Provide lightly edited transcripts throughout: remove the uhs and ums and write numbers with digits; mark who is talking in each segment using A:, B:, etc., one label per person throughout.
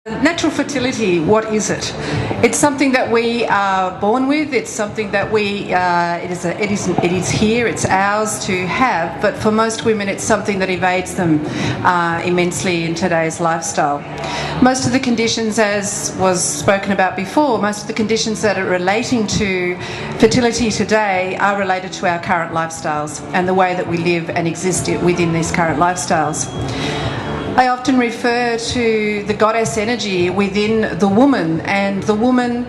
A: Natural fertility, what is it? It's something that we are born with. It's something that it is here. It's ours to have. But for most women, it's something that evades them immensely in today's lifestyle. Most of the conditions, as was spoken about before, most of the conditions that are relating to fertility today are related to our current lifestyles and the way that we live and exist within these current lifestyles. I often refer to the goddess energy within the woman, and the woman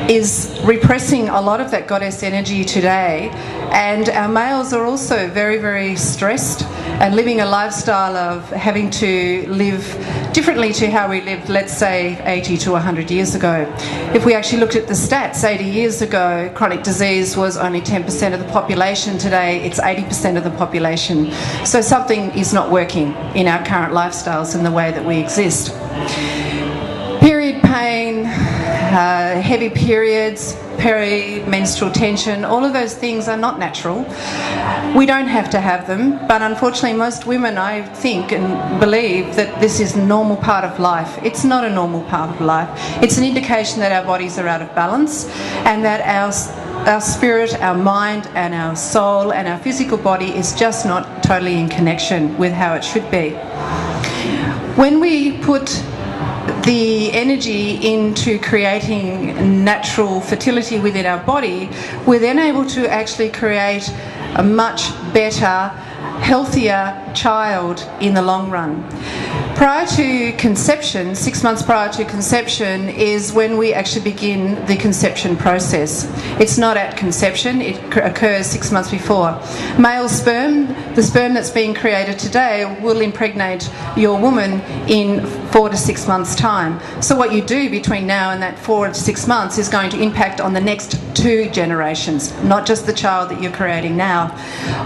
A: is repressing a lot of that goddess energy today, and our males are also very, very stressed and living a lifestyle of having to live differently to how we lived, let's say, 80 to 100 years ago. If we actually looked at the stats, 80 years ago, chronic disease was only 10% of the population. Today, it's 80% of the population. So something is not working in our current lifestyles and the way that we exist. Period pain, heavy periods, peri-menstrual tension, all of those things are not natural. We don't have to have them, but unfortunately most women, I think and believe, that this is a normal part of life. It's not a normal part of life. It's an indication that our bodies are out of balance and that our spirit, our mind and our soul and our physical body is just not totally in connection with how it should be. When we put the energy into creating natural fertility within our body, we're then able to actually create a much better, healthier child in the long run. Prior to conception, 6 months prior to conception, is when we actually begin the conception process. It's not at conception, it occurs 6 months before. Male sperm, the sperm that's being created today, will impregnate your woman in 4 to 6 months' time. So what you do between now and that 4 to 6 months is going to impact on the next 2 generations, not just the child that you're creating now.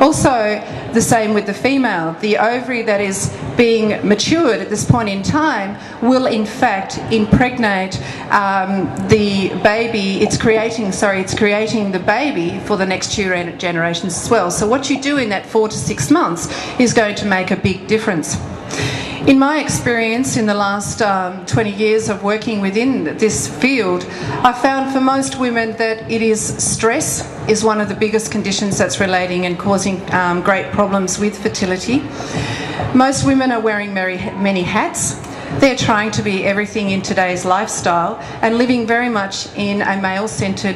A: Also, the same with the female. The ovary that is being matured at this point in time will in fact impregnate the baby. It's creating the baby for the next 2 generations as well. So what you do in that 4 to 6 months is going to make a big difference. In my experience in the last 20 years of working within this field, I found for most women that stress is one of the biggest conditions that's relating and causing great problems with fertility. Most women are wearing many hats. They're trying to be everything in today's lifestyle and living very much in a male-centred,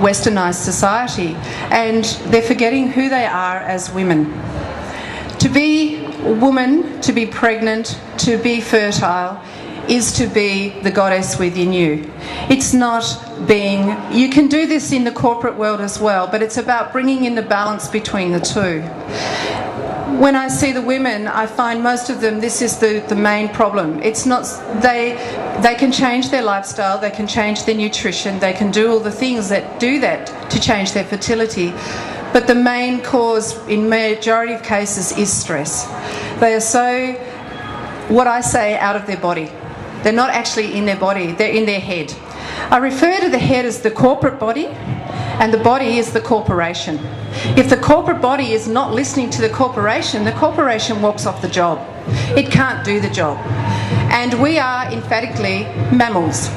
A: westernised society. And they're forgetting who they are as women. To be a woman, to be pregnant, to be fertile, is to be the goddess within you. It's not being... You can do this in the corporate world as well, but it's about bringing in the balance between the two. When I see the women, I find most of them, this is the main problem. It's not... They can change their lifestyle, they can change their nutrition, they can do all the things that do that to change their fertility. But the main cause in majority of cases is stress. They are so, what I say, out of their body. They're not actually in their body, they're in their head. I refer to the head as the corporate body and the body is the corporation. If the corporate body is not listening to the corporation walks off the job. It can't do the job. And we are emphatically mammals.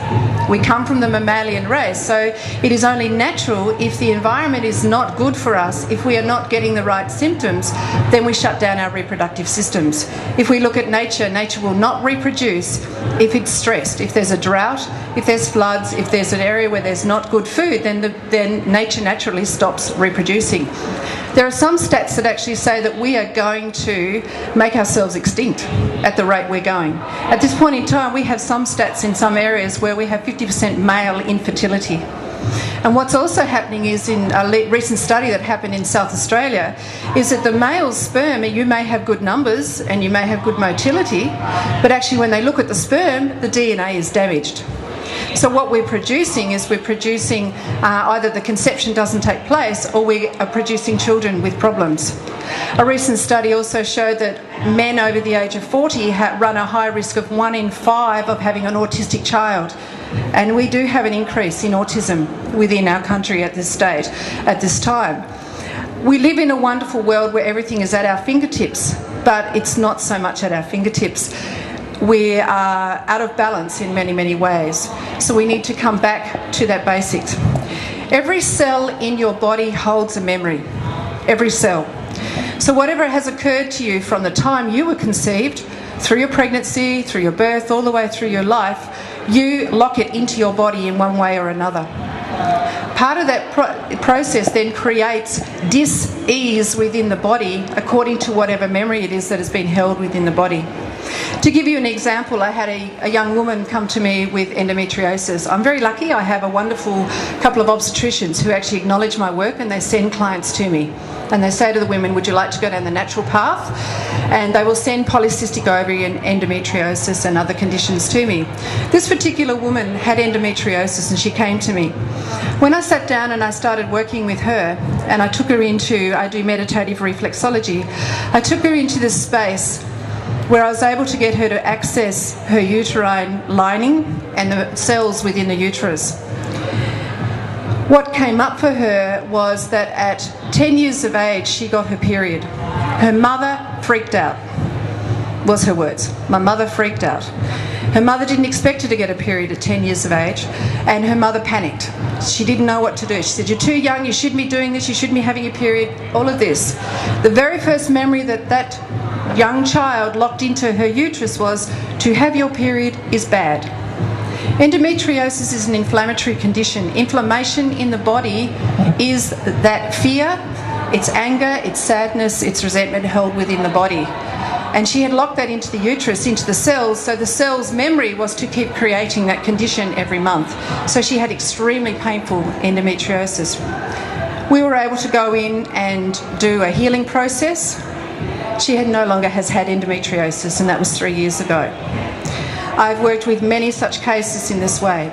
A: We come from the mammalian race, so it is only natural if the environment is not good for us, if we are not getting the right symptoms, then we shut down our reproductive systems. If we look at nature, nature will not reproduce if it's stressed. If there's a drought, if there's floods, if there's an area where there's not good food, then nature naturally stops reproducing. There are some stats that actually say that we are going to make ourselves extinct at the rate we're going. At this point in time, we have some stats in some areas where we have 50% male infertility. And what's also happening is, in a recent study that happened in South Australia, is that the male sperm, you may have good numbers and you may have good motility, but actually when they look at the sperm, the DNA is damaged. So what we're producing is either the conception doesn't take place or we are producing children with problems. A recent study also showed that men over the age of 40 run a high risk of 1 in 5 of having an autistic child. And we do have an increase in autism within our country at this time. We live in a wonderful world where everything is at our fingertips, but it's not so much at our fingertips. we are out of balance in many, many ways. So we need to come back to that basics. Every cell in your body holds a memory. Every cell. So whatever has occurred to you from the time you were conceived, through your pregnancy, through your birth, all the way through your life, you lock it into your body in one way or another. Part of that process then creates dis-ease within the body according to whatever memory it is that has been held within the body. To give you an example, I had a young woman come to me with endometriosis. I'm very lucky. I have a wonderful couple of obstetricians who actually acknowledge my work, and they send clients to me. And they say to the women, would you like to go down the natural path? And they will send polycystic ovary and endometriosis and other conditions to me. This particular woman had endometriosis, and she came to me. When I sat down and I started working with her, and I took her into, I do meditative reflexology, I took her into this space where I was able to get her to access her uterine lining and the cells within the uterus. What came up for her was that at 10 years of age, she got her period. Her mother freaked out, was her words. My mother freaked out. Her mother didn't expect her to get a period at 10 years of age, and her mother panicked. She didn't know what to do. She said, you're too young, you shouldn't be doing this, you shouldn't be having a period, all of this. The very first memory that young child locked into her uterus was, to have your period is bad. Endometriosis is an inflammatory condition. Inflammation in the body is that fear, it's anger, it's sadness, it's resentment held within the body. And she had locked that into the uterus, into the cells, so the cell's memory was to keep creating that condition every month. So she had extremely painful endometriosis. We were able to go in and do a healing process. She no longer has had endometriosis, and that was 3 years ago. I've worked with many such cases in this way.